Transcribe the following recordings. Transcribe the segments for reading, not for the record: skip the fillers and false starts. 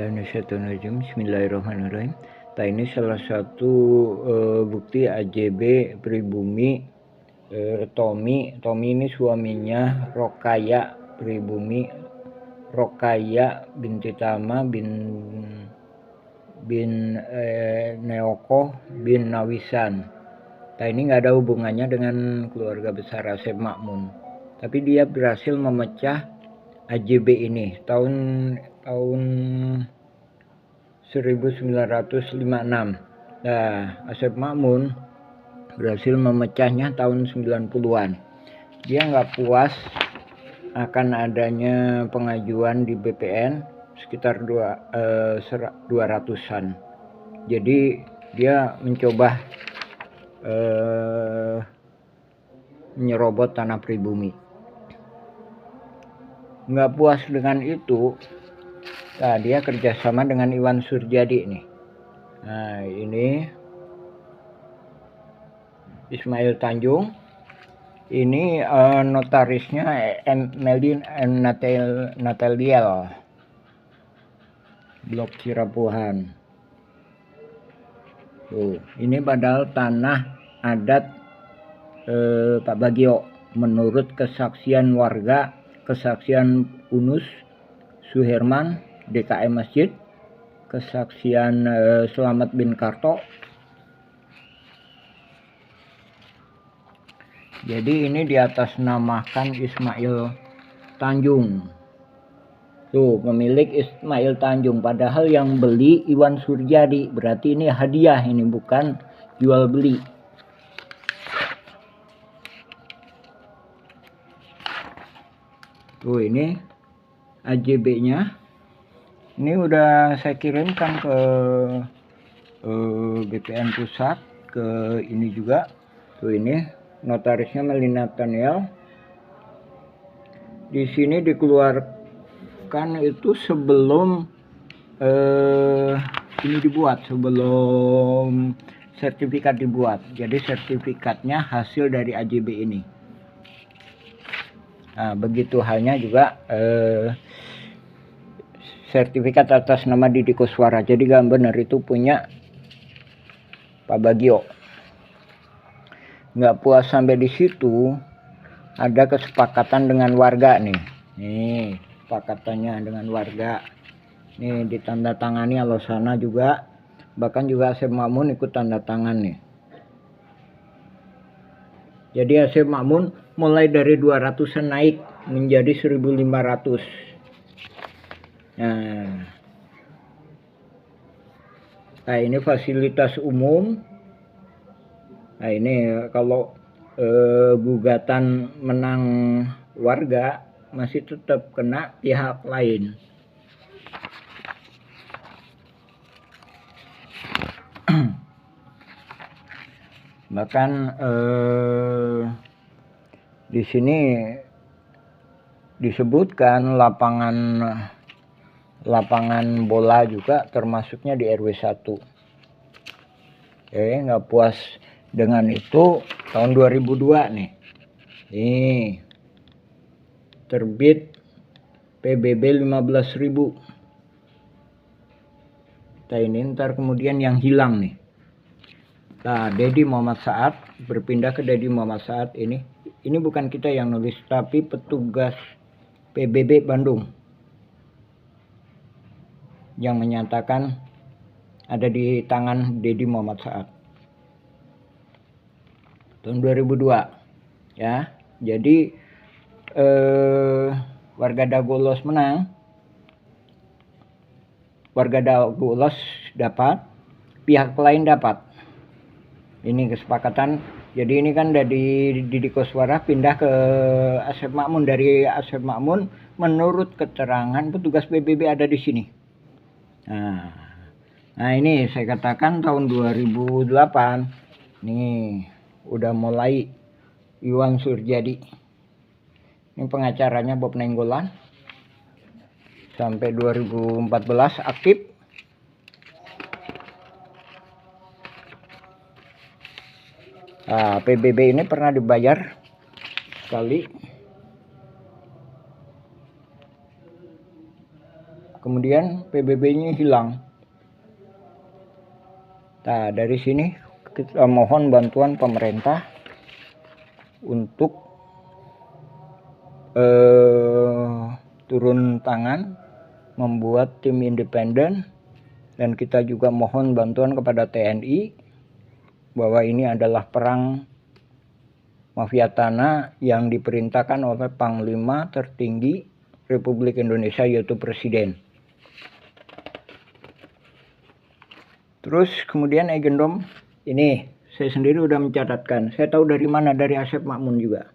Bismillahirrahmanirrahim. Nah, ini salah satu bukti AJB pribumi Tommy ini suaminya Rokaya pribumi Rokaya binti Tama bin Neoko bin Nawisan. Nah, ini nggak ada hubungannya dengan keluarga besar Asep Makmun, tapi dia berhasil memecah AJB ini tahun 1956. Nah, Asep Makmun berhasil memecahnya tahun 90-an. Dia nggak puas akan adanya pengajuan di BPN sekitar 200-an. Jadi dia mencoba menyerobot tanah pribumi. Nggak puas dengan itu, nah dia kerjasama dengan Iwan Surjadi nih. Nah, ini Ismail Tanjung, ini notarisnya Melin Nataliel, Blok Cirapuhan. Tuh, ini padahal tanah adat Pak Bagio menurut kesaksian warga, kesaksian Unus Suherman DKM Masjid, kesaksian Selamat bin Karto. Jadi ini diatasnamakan Ismail Tanjung. Tuh, pemilik Ismail Tanjung, padahal yang beli Iwan Surjadi. Berarti ini hadiah, ini bukan jual beli. Tuh, ini AJB-nya. Ini udah saya kirimkan ke BPN pusat, ke ini juga. Tuh, ini notarisnya Melin Nataliel. Di sini dikeluarkan itu sebelum ini dibuat, sebelum sertifikat dibuat. Jadi sertifikatnya hasil dari AJB ini. Nah, begitu halnya juga sertifikat atas nama Didi Koswara. Jadi nggak benar itu punya Pak Bagio. Nggak puas sampai di situ, ada kesepakatan dengan warga nih. Nih, kesepakatannya dengan warga. Nih ditandatangani Alosana juga. Bahkan juga Asep Makmun ikut tanda tangan nih. Jadi Asep Makmun mulai dari 200-an naik menjadi 1.500. Nah, ini fasilitas umum. Nah, ini kalau gugatan menang warga masih tetap kena pihak lain. Bahkan di sini disebutkan lapangan bola juga termasuknya di RW 1. Nggak puas dengan itu, tahun 2002 nih. Nih, terbit PBB 15.000. Nah, ini ntar kemudian yang hilang nih. Nah, Dedi Muhammad Saad berpindah ke Dedi Muhammad Saad ini. Ini bukan kita yang nulis, tapi petugas PBB Bandung yang menyatakan ada di tangan Dedi Muhammad Saad. Tahun 2002 ya. Jadi warga Dagolos menang. Warga Dagolos dapat, pihak lain dapat. Ini kesepakatan. Jadi ini kan dari Didi Koswara pindah ke Asep Makmun, dari Asep Makmun menurut keterangan petugas PBB ada di sini. Nah, ini saya katakan tahun 2008 nih udah mulai Iwan Surjadi. Ini pengacaranya Bob Nenggolan. Sampai 2014 aktif. Nah, PBB ini pernah dibayar sekali. kemudian PBB-nya hilang. Nah, dari sini kita mohon bantuan pemerintah untuk turun tangan membuat tim independen, dan kita juga mohon bantuan kepada TNI bahwa ini adalah perang mafia tanah yang diperintahkan oleh Panglima tertinggi Republik Indonesia, yaitu Presiden. Terus kemudian agendum ini saya sendiri udah mencatatkan. Saya tahu dari mana, dari Asep Makmun juga.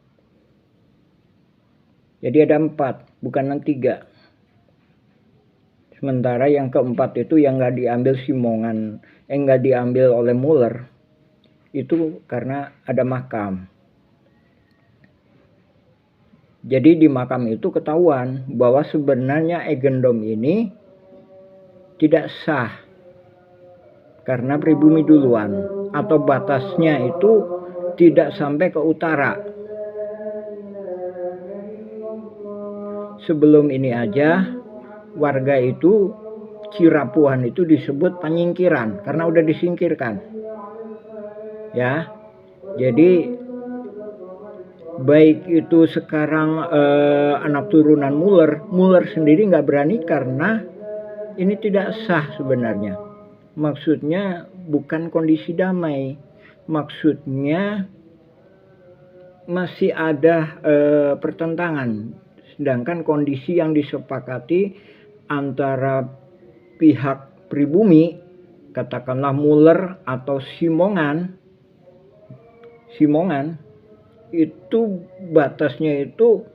Jadi ada 4, bukan 3. Sementara yang keempat itu yang nggak diambil Simongan, nggak diambil oleh Mueller, itu karena ada makam. Jadi di makam itu ketahuan bahwa sebenarnya agendum ini tidak sah karena pribumi duluan, atau batasnya itu tidak sampai ke utara. Sebelum ini aja warga itu Cirapuan itu disebut penyingkiran karena udah disingkirkan. Ya. Jadi baik itu sekarang anak turunan Mueller sendiri nggak berani karena ini tidak sah sebenarnya. Maksudnya bukan kondisi damai, maksudnya masih ada pertentangan. Sedangkan kondisi yang disepakati antara pihak pribumi, katakanlah Mueller atau Simongan itu batasnya itu